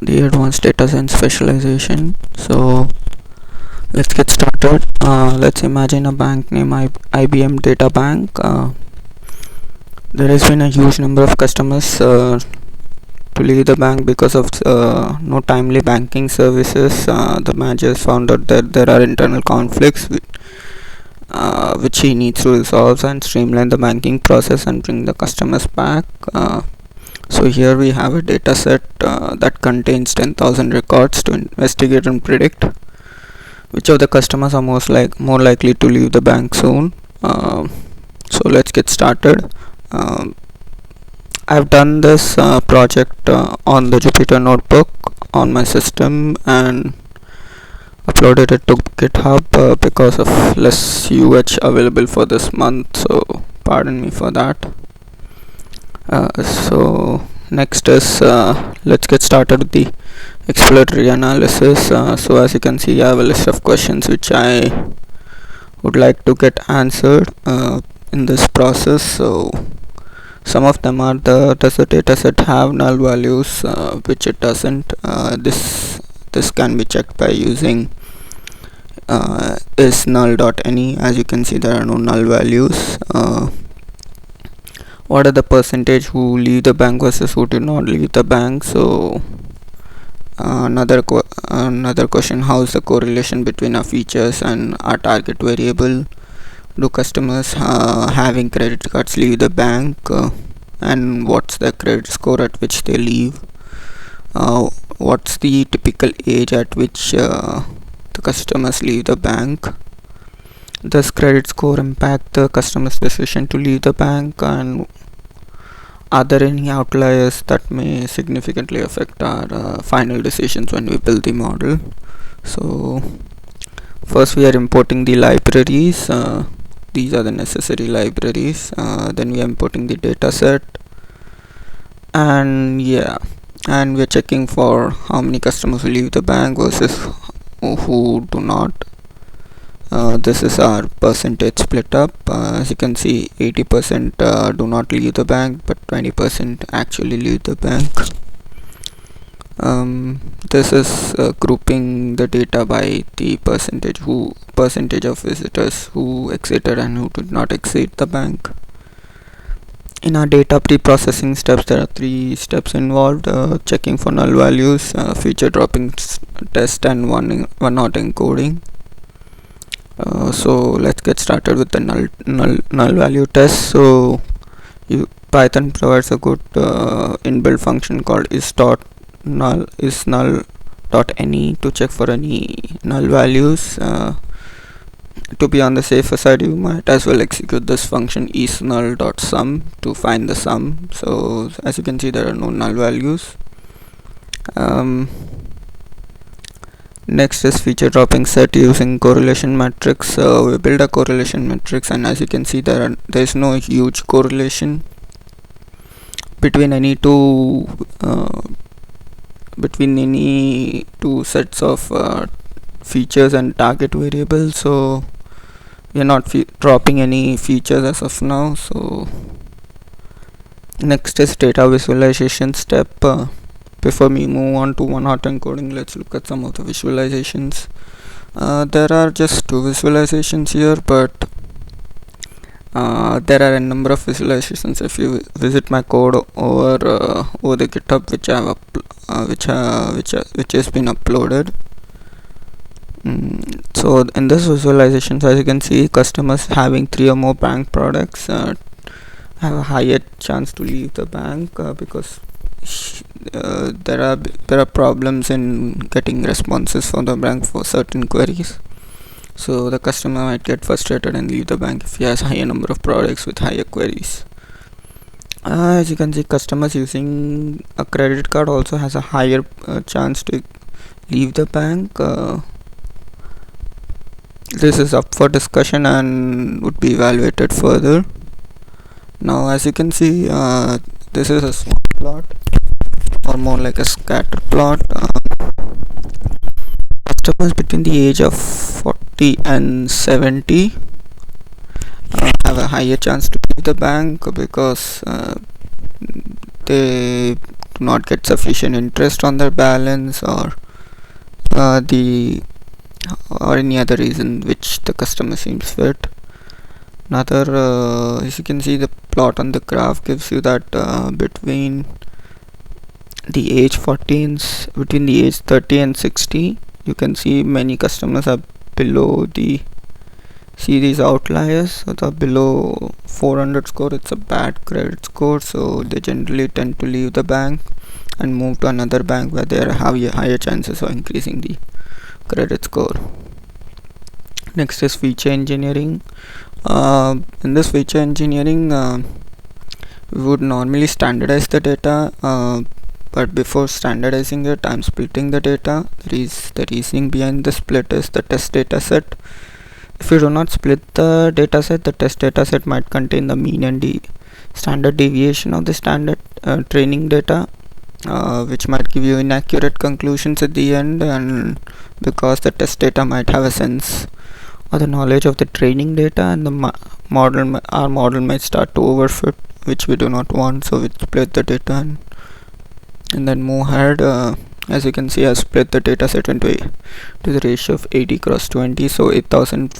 the advanced data science specialization. So let's get started. Let's imagine a bank named IBM data bank. There has been a huge number of customers to leave the bank because of no timely banking services. The manager found out that there are internal conflicts which he needs to resolve and streamline the banking process and bring the customers back. So here we have a data set that contains 10,000 records to investigate and predict which of the customers are more likely to leave the bank soon. So let's get started. I've done this project on the Jupyter notebook on my system and uploaded it to GitHub because of less UH available for this month, so pardon me for that. So next is let's get started with the exploratory analysis. So as you can see, I have a list of questions which I would like to get answered in this process. So some of them are does the dataset have null values, which it doesn't. This can be checked by using is null.any. As you can see, there are no null values. What are the percentage who leave the bank versus who do not leave the bank? So another question: how is the correlation between our features and our target variable? Do customers having credit cards leave the bank, and what's the credit score at which they leave? What's the typical age at which the customers leave the bank? Does credit score impact the customer's decision to leave the bank, and are there any outliers that may significantly affect our final decisions when we build the model? So first we are importing the libraries. These are the necessary libraries. Then we are importing the data set, and we're checking for how many customers will leave the bank versus who do not. This is our percentage split up. As you can see, 80% do not leave the bank, but 20% actually leave the bank. This is grouping the data by the percentage of visitors who exited and who did not exit the bank. In our data pre-processing steps, there are 3 steps involved: checking for null values, feature dropping test, and one hot encoding. So let's get started with the null value test. So Python provides a good inbuilt function called isNull to check for any null values. To be on the safer side, you might as well execute this function isNull.sum to find the sum. So as you can see, there are no null values. Next is feature dropping set using correlation matrix. We build a correlation matrix, and as you can see, there is no huge correlation between any two sets of features and target variables. So we are not dropping any features as of now. So next is data visualization step. Before we move on to one hot encoding, let's look at some of the visualizations. There are just 2 visualizations here, but there are a number of visualizations. If you visit my code over the GitHub, which I have which has been uploaded. So in this visualizations, as you can see, customers having 3 or more bank products have a higher chance to leave the bank because there are problems in getting responses from the bank for certain queries. So the customer might get frustrated and leave the bank if he has a higher number of products with higher queries. As you can see, customers using a credit card also has a higher chance to leave the bank. This is up for discussion and would be evaluated further. Now as you can see, this is a small plot, or more like a scatter plot. Customers between the age of 40 and 70 have a higher chance to leave the bank because they do not get sufficient interest on their balance, or the or any other reason which the customer seems fit. Another, as you can see, the plot on the graph gives you that between the age 14s, between the age 30 and 60, you can see many customers are below the, see these outliers, so the below 400 score, it's a bad credit score, so they generally tend to leave the bank and move to another bank where they have higher chances of increasing the credit score. Next is feature engineering. In this feature engineering, we would normally standardize the data, but before standardizing it, I'm splitting the data. The reasoning behind the split is the test data set. If you do not split the data set, the test data set might contain the mean and the standard deviation of the standard training data, which might give you inaccurate conclusions at the end, and because the test data might have a sense or the knowledge of the training data, and the our model might start to overfit, which we do not want. So we split the data and then move ahead. As you can see, I split the data set into the ratio of 80 cross 20, so 8000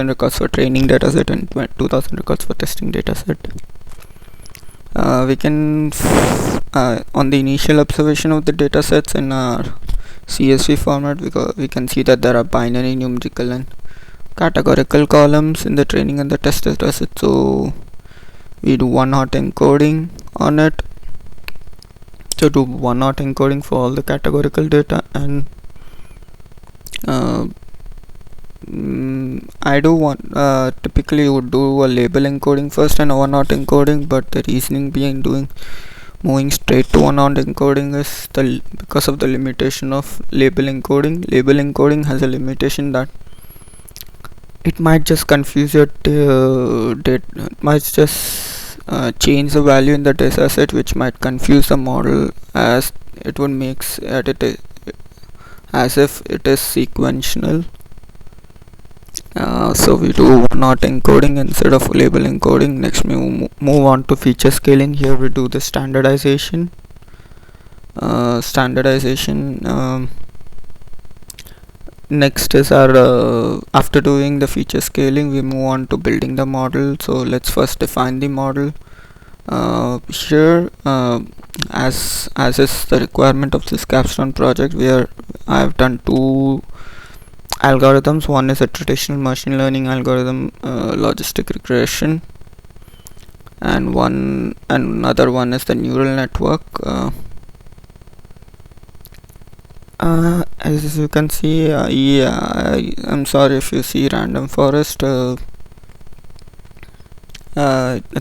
records for training data set and 2000 records for testing data set. We can on the initial observation of the data sets in our CSV format, because we can see that there are binary, numerical and categorical columns in the training and the test data set, so we do one-hot encoding on it. So do one-hot encoding for all the categorical data, and I do want typically you would do a label encoding first and a one-hot encoding, but the reasoning behind moving straight to one-hot encoding is because of the limitation of label encoding. Label encoding has a limitation that it might just confuse your data. It might just change the value in the data set, which might confuse the model, as it would make it as if it is sequential. So we do one-hot encoding instead of label encoding. Next we move on to feature scaling. Here we do the standardization. Next is our after doing the feature scaling, we move on to building the model. So let's first define the model. Here, as is the requirement of this capstone project, I have done two algorithms. One is a traditional machine learning algorithm, logistic regression, and another one is the neural network. As you can see, I'm sorry if you see random forest. I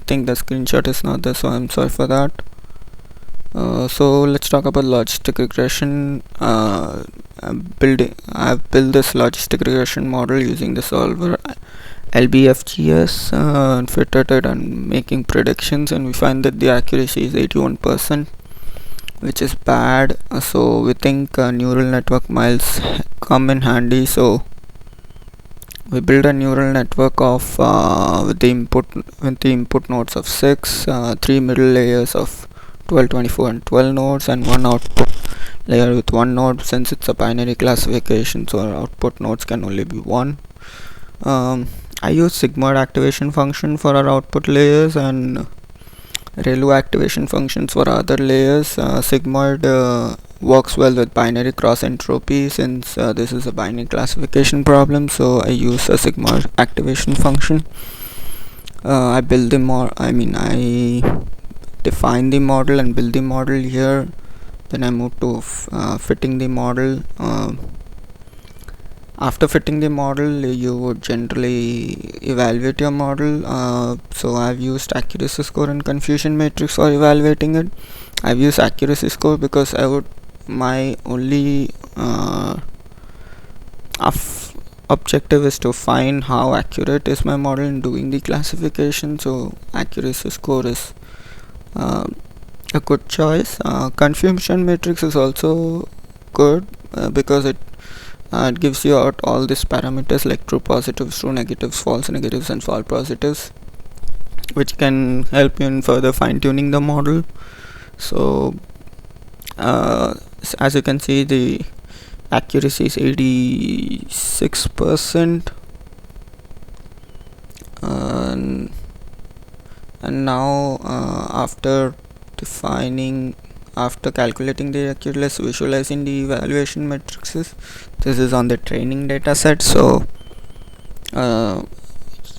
think the screenshot is not there, so I'm sorry for that. So let's talk about logistic regression. I've built this logistic regression model using the solver LBFGS, and fitted it and making predictions, and we find that the accuracy is 81%, which is bad. So we think neural network might come in handy. So we build a neural network of with the input nodes of 6, 3 middle layers of 12, 24 and 12 nodes, and one output layer with 1 node. Since it's a binary classification, so our output nodes can only be 1. I use sigmoid activation function for our output layers and ReLU activation functions for other layers. Sigmoid works well with binary cross entropy, since this is a binary classification problem, so I use a sigmoid activation function. I define the model and build the model here. Then I move to fitting the model. After fitting the model, you would generally evaluate your model. So I've used accuracy score and confusion matrix for evaluating it. I've used accuracy score because my only objective is to find how accurate is my model in doing the classification. So accuracy score is a good choice. Confusion matrix is also good because it gives you out all these parameters like true positives, true negatives, false negatives and false positives, which can help you in further fine-tuning the model. So as you can see, the accuracy is 86%. And now after calculating the accuracy, visualizing the evaluation matrices, this is on the training data set. So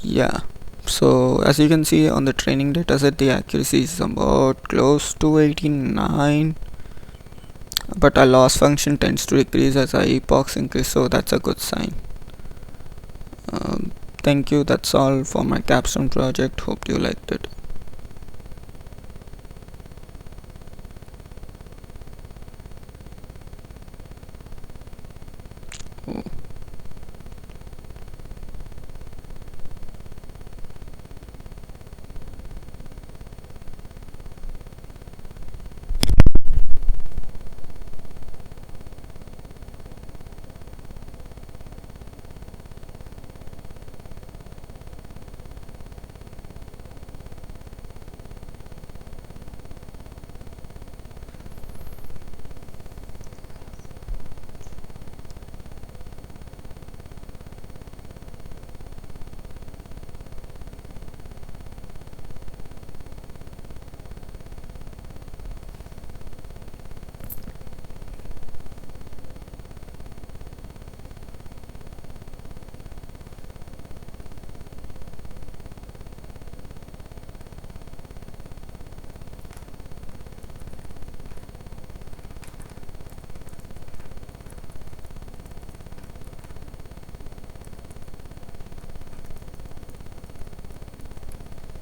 yeah, so as you can see on the training data set, the accuracy is about close to 89, but our loss function tends to decrease as our epochs increase, so that's a good sign. Thank you, that's all for my capstone project. Hope you liked it.